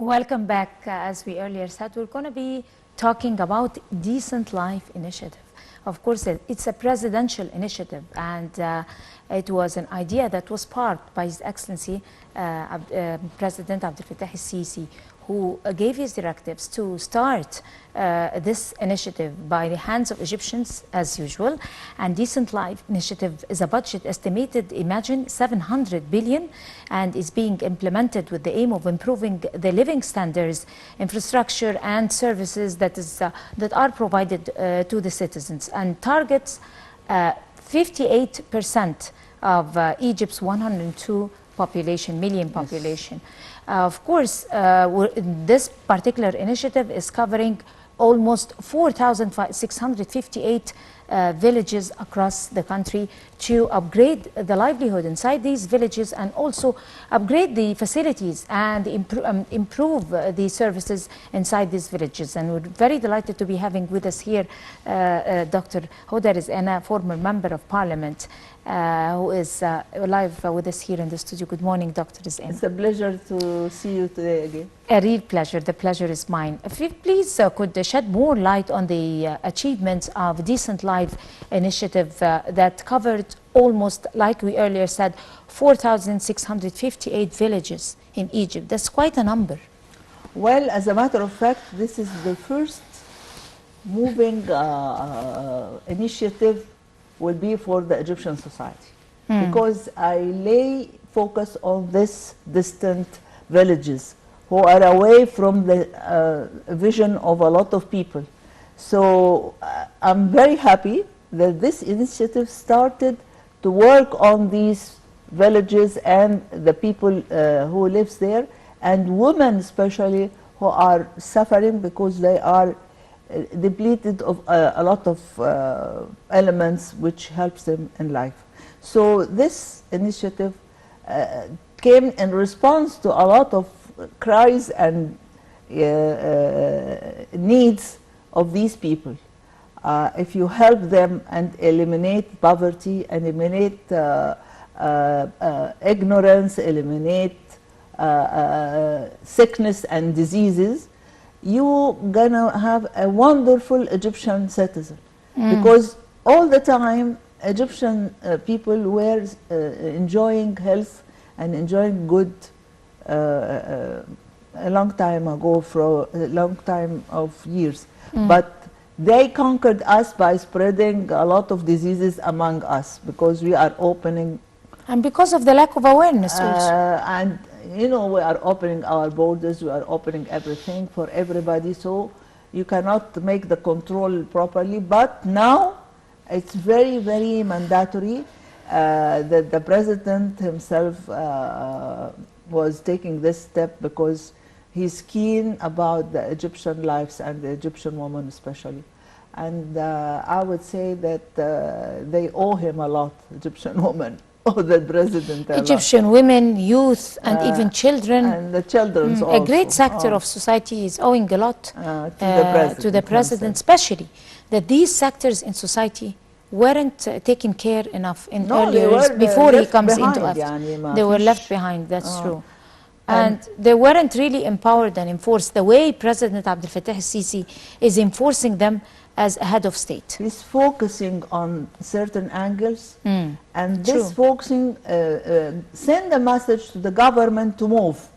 Welcome back. As we earlier said, we're going to be talking about Decent Life Initiative. Of course, it's a presidential initiative, and it was an idea that was sparked by His Excellency President Abdel Fattah el-Sisi, who gave his directives to start this initiative by the hands of Egyptians as usual. And Decent Life Initiative is a budget estimated, imagine, 700 billion, and is being implemented with the aim of improving the living standards, infrastructure and services that are provided to the citizens, and targets 58% of Egypt's 102 million population. Of course, this particular initiative is covering almost 4,658 villages across the country to upgrade the livelihood inside these villages, and also upgrade the facilities and improve the services inside these villages. And we're very delighted to be having with us here Dr. Hoda Rezkana, former member of Parliament, who is live with us here in the studio. Good morning, Dr. Rezkana. It's a pleasure to see you today again. A real pleasure. The pleasure is mine. If you please could shed more light on the achievements of Decent Life Initiative that covered almost, like we earlier said, 4,658 villages in Egypt. That's quite a number. Well, as a matter of fact, this is the first moving initiative will be for the Egyptian society, because I lay focus on this distant villages who are away from the vision of a lot of people. So I'm very happy that this initiative started to work on these villages and the people who lives there, and women especially who are suffering because they are depleted of a lot of elements which helps them in life. So this initiative came in response to a lot of cries and needs of these people. If you help them and eliminate poverty, eliminate ignorance, eliminate sickness and diseases, you're gonna have a wonderful Egyptian citizen. Because all the time Egyptian people were enjoying health and enjoying good a long time ago, for a long time of years. But they conquered us by spreading a lot of diseases among us, because we are opening. And because of the lack of awareness also. And you know, we are opening our borders, we are opening everything for everybody, so you cannot make the control properly. But now it's very, very mandatory that the president himself was taking this step, because he's keen about the Egyptian lives and the Egyptian women especially. And I would say that they owe him a lot, Egyptian women. Oh, the president. Egyptian women, youth, and even children. And the children also. A great sector of society is owing a lot to the president, especially that these sectors in society weren't taken care enough in earlier years before he comes into office. They were left behind, that's true. And they weren't really empowered and enforced the way President Abdel Fattah el-Sisi is enforcing them as a head of state. He's focusing on certain angles, and this focusing send a message to the government to move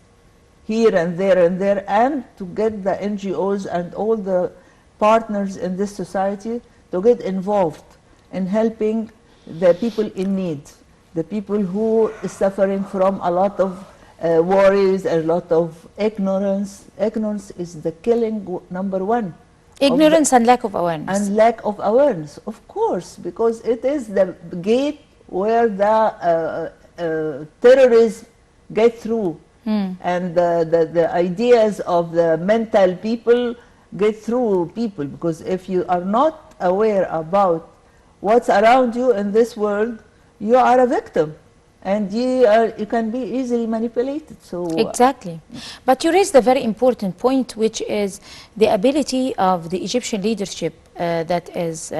here and there, and to get the NGOs and all the partners in this society to get involved in helping the people in need, the people who are suffering from a lot of worries, a lot of ignorance. Ignorance is the killing #1. Ignorance and lack of awareness. And lack of awareness, of course, because it is the gate where the terrorists get through, and the ideas of the mental people get through people. Because if you are not aware about what's around you in this world, you are a victim. And you can be easily manipulated. So exactly. But you raised a very important point, which is the ability of the Egyptian leadership that is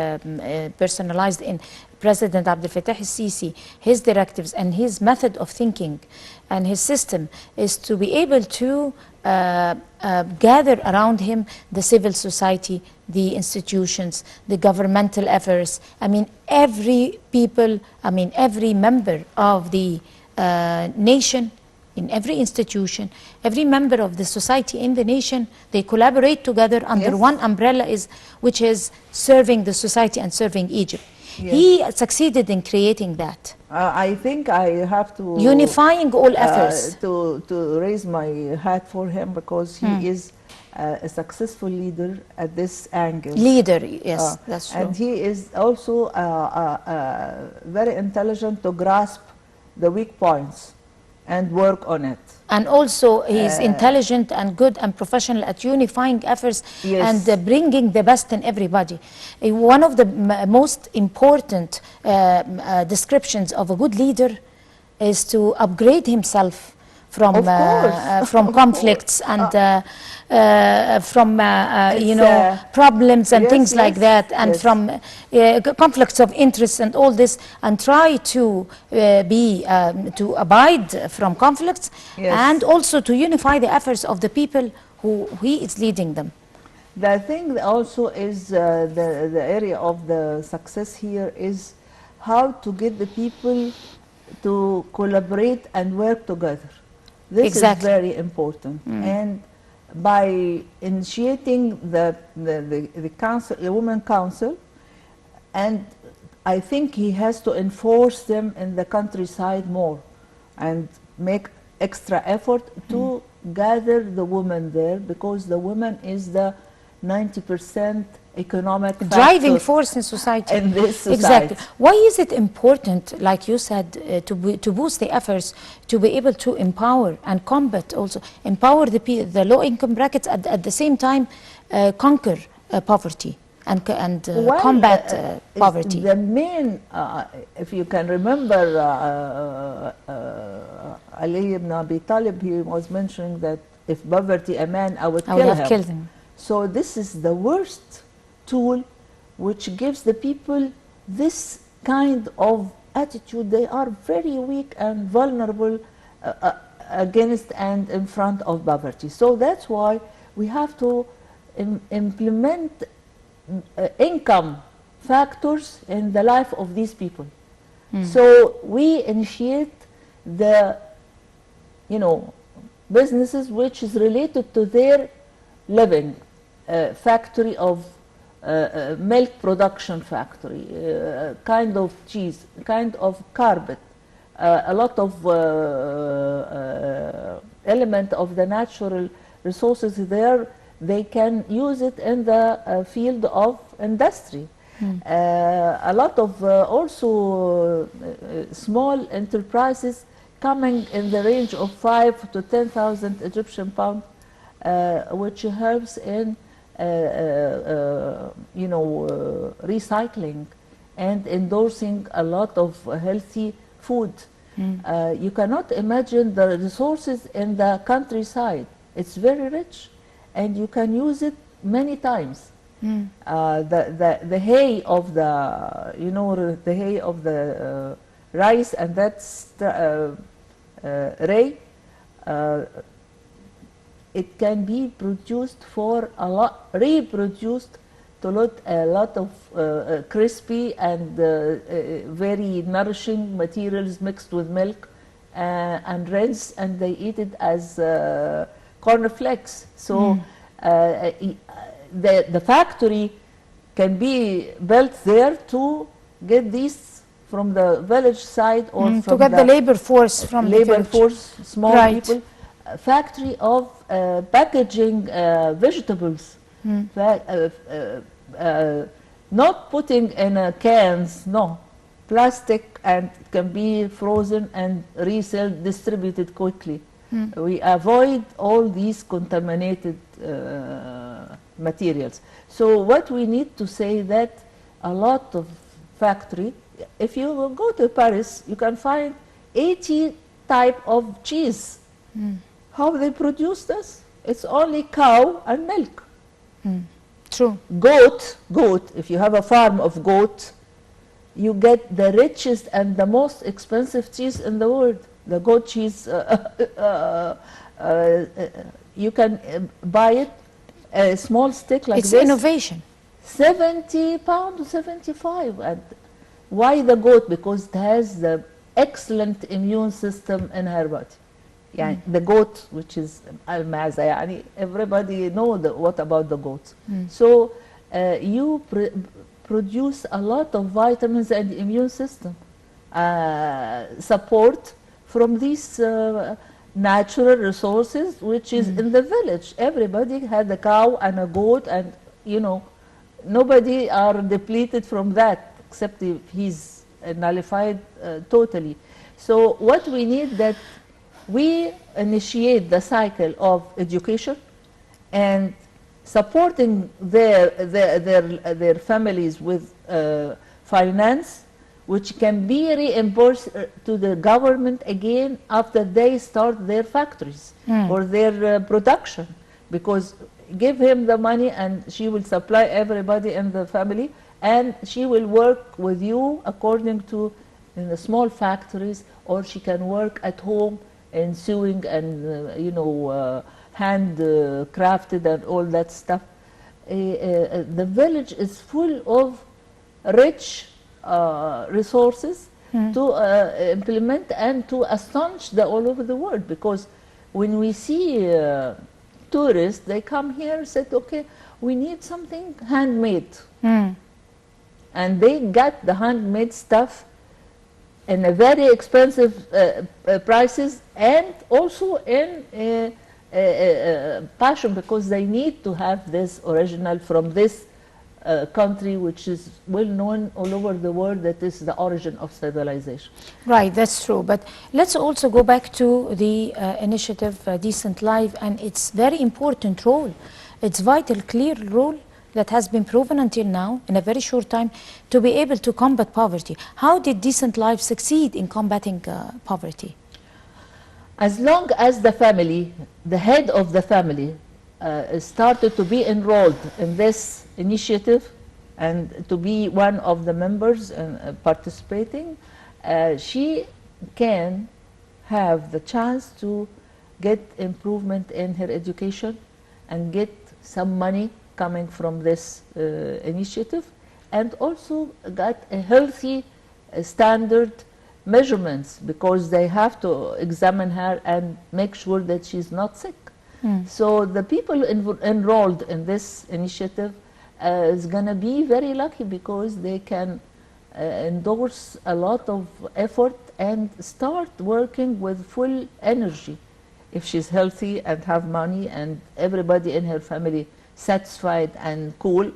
personalized in President Abdel Fattah el-Sisi, his directives and his method of thinking and his system is to be able to gather around him the civil society, the institutions, the governmental efforts. I mean, every member of the nation, in every institution, every member of the society in the nation, they collaborate together under one umbrella, which is serving the society and serving Egypt. Yes. He succeeded in creating that. I think I have to unifying all efforts. To raise my hat for him, because he is a successful leader at this angle. Leader, yes, that's true. And he is also very intelligent to grasp the weak points and work on it. And also he's intelligent and good and professional at unifying efforts. Yes. And bringing the best in everybody. One of the most important descriptions of a good leader is to upgrade himself from conflicts and from problems and things like that, and from conflicts of interest and all this, and try to to abide from conflicts, and also to unify the efforts of the people who he is leading them. The thing also is the area of the success here is how to get the people to collaborate and work together. This is very important. And by initiating the council, the Women Council, and I think he has to enforce them in the countryside more and make extra effort to gather the women there, because the woman is the 90% economic driving force in society. In this society. Exactly. Why is it important, like you said, to boost the efforts to be able to empower and combat, also empower the low income brackets, at the same time conquer poverty and combat poverty? The main, if you can remember, Ali ibn Abi Talib, he was mentioning that if poverty a man, I would kill him. So this is the worst tool which gives the people this kind of attitude. They are very weak and vulnerable against and in front of poverty. So that's why we have to implement income factors in the life of these people. So we initiate the businesses which is related to their living, factory of milk production factory, kind of cheese, kind of carpet, a lot of element of the natural resources there. They can use it in the field of industry. A lot of also small enterprises coming in the range of 5 to 10,000 Egyptian pounds, which helps in recycling and endorsing a lot of healthy food. You cannot imagine the resources in the countryside. It's very rich, and you can use it many times. The hay of the hay of the rice, and that's it can be produced for a lot, reproduced to a lot of crispy and very nourishing materials mixed with milk and rinsed, and they eat it as cornflakes. So the factory can be built there to get these from the village side, or from to get the labor force from labor force, small people. Factory of packaging vegetables, not putting in cans, no, plastic, and can be frozen and resold, distributed quickly. We avoid all these contaminated materials. So what we need to say that a lot of factory, if you go to Paris, you can find 80 type of cheese. How they produce this? It's only cow and milk. True. Goat, if you have a farm of goat, you get the richest and the most expensive cheese in the world. The goat cheese you can buy it, a small stick like It's this. innovation. 70 pounds, 75. And why the goat? Because it has the excellent immune system in her body. يعني the goat, which is المعزة, يعني everybody know what about the goat. So you produce a lot of vitamins and immune system support from these natural resources, which is in the village. Everybody had a cow and a goat, and you know, nobody are depleted from that, except if he's nullified totally. So what we need that we initiate the cycle of education and supporting their families with finance, which can be reimbursed to the government again after they start their factories or their production, because give him the money and she will supply everybody in the family, and she will work with you according to in the small factories, or she can work at home in sewing and you know, hand crafted and all that stuff. The village is full of rich resources to implement and to astonish all over the world, because when we see tourists, they come here and said, okay, we need something handmade. And they got the handmade stuff in a very expensive prices, and also in passion, because they need to have this original from this country, which is well known all over the world, that is the origin of civilization. Right, that's true. But let's also go back to the initiative Decent Life and its very important role, its vital, clear role that has been proven until now in a very short time to be able to combat poverty. How did Decent Life succeed in combating poverty? As long as the family, the head of the family, started to be enrolled in this initiative and to be one of the members participating, she can have the chance to get improvement in her education and get some money coming from this initiative, and also got a healthy standard measurements, because they have to examine her and make sure that she's not sick. So the people enrolled in this initiative is going to be very lucky, because they can endorse a lot of effort and start working with full energy. If she's healthy and have money and everybody in her family satisfied and cool,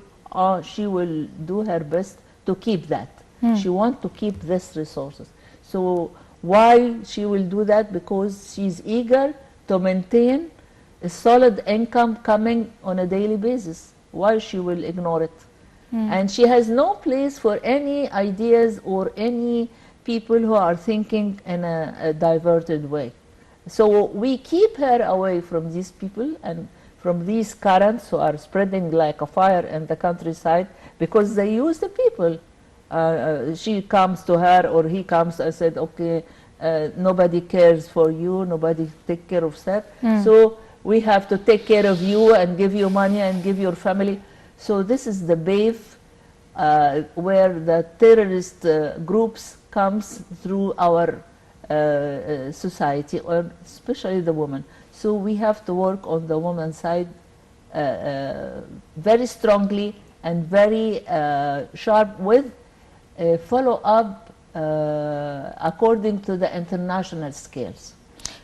she will do her best to keep that. She wants to keep these resources. So why she will do that? Because she's eager to maintain a solid income coming on a daily basis. Why she will ignore it? And she has no place for any ideas or any people who are thinking in a diverted way. So we keep her away from these people and from these currents who are spreading like a fire in the countryside, because they use the people. She comes to her or he comes and said, okay, nobody cares for you, nobody take care of that. So we have to take care of you and give you money and give your family. So this is the wave where the terrorist groups comes through our society, or especially the women. So we have to work on the woman's side very strongly and very sharp, with follow-up according to the international scales.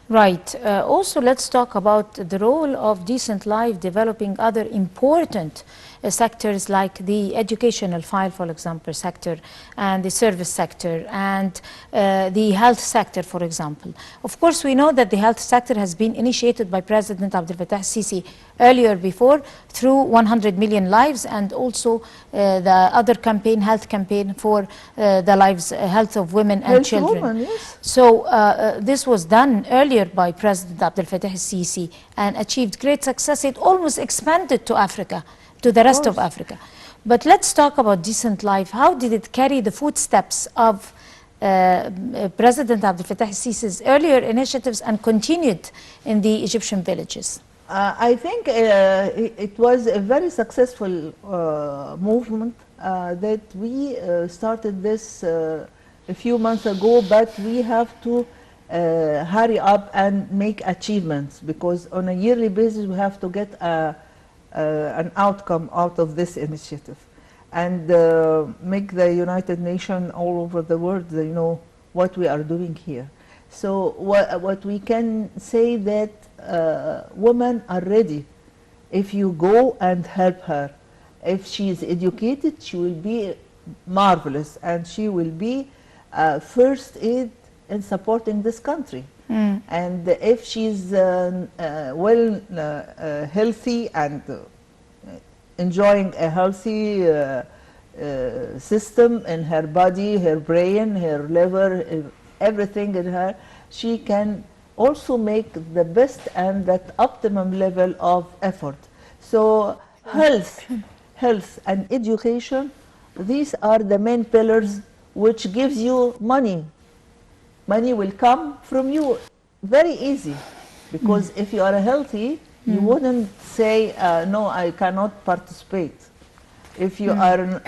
Right. Also, let's talk about the role of Decent Life developing other important sectors like the educational file, for example, sector, and the service sector, and the health sector, for example. Of course, we know that the health sector has been initiated by President Abdel Fattah al-Sisi earlier before through 100 million lives, and also the other campaign, health campaign for the lives, health of women and children. Woman, yes. So this was done earlier by President Abdel Fattah al-Sisi and achieved great success. It almost expanded to Africa, to the rest of Africa. But let's talk about Decent Life. How did it carry the footsteps of President Abdel Fattah al-Sisi's earlier initiatives and continued in the Egyptian villages? I think it was a very successful movement that we started this a few months ago, but we have to hurry up and make achievements, because on a yearly basis we have to get an outcome out of this initiative, and make the United Nations all over the world, you know, what we are doing here. So what we can say that women are ready if you go and help her. If she is educated, she will be marvelous, and she will be first aid in supporting this country. And if she's healthy and enjoying a healthy system in her body, her brain, her liver, everything in her, she can also make the best and that optimum level of effort. So health and education, these are the main pillars which gives you money. Money will come from you very easy, because if you are healthy, you wouldn't say, no, I cannot participate. If you are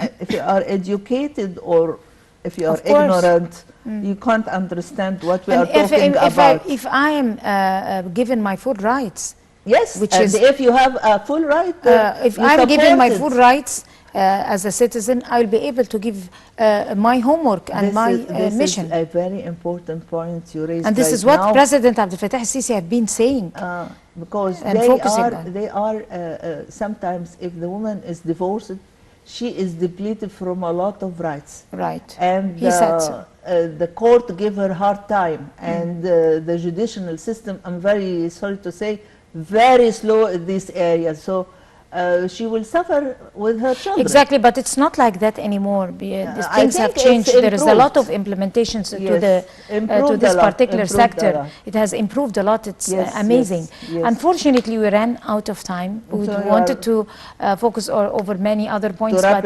educated, or if you are ignorant, you can't understand what we are talking about. If I am given my full rights, yes, which and is, if you have a full right, if I'm given my full rights as a citizen, I'll be able to give my homework and this mission. Is a very important point you raised. And this right is what now. President Abdel Fattah al-Sisi have been saying. Because they are sometimes, if the woman is divorced, she is depleted from a lot of rights. Right. And he said so. The court give her hard time, and the judicial system, I'm very sorry to say, very slow in these areas. So she will suffer with her children. Exactly, but it's not like that anymore. Things have changed. There is a lot of implementations to this particular sector. It has improved a lot. It's amazing. Yes. Unfortunately, we ran out of time. We wanted to focus over many other points, but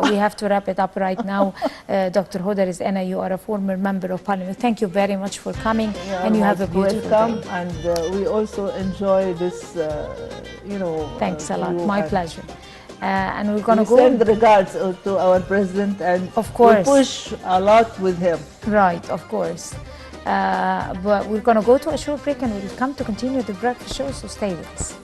we have to wrap it up right now. Dr. Hoda Rezkana, you are a former member of Parliament. Thank you very much for coming, and you have a beautiful day. And we also enjoy this, you know. Thanks a lot. My pleasure. And we're going to go send regards to our president, and of course we push a lot with him. Right, of course. But we're going to go to a short break, and we'll come to continue the breakfast show, so stay with us.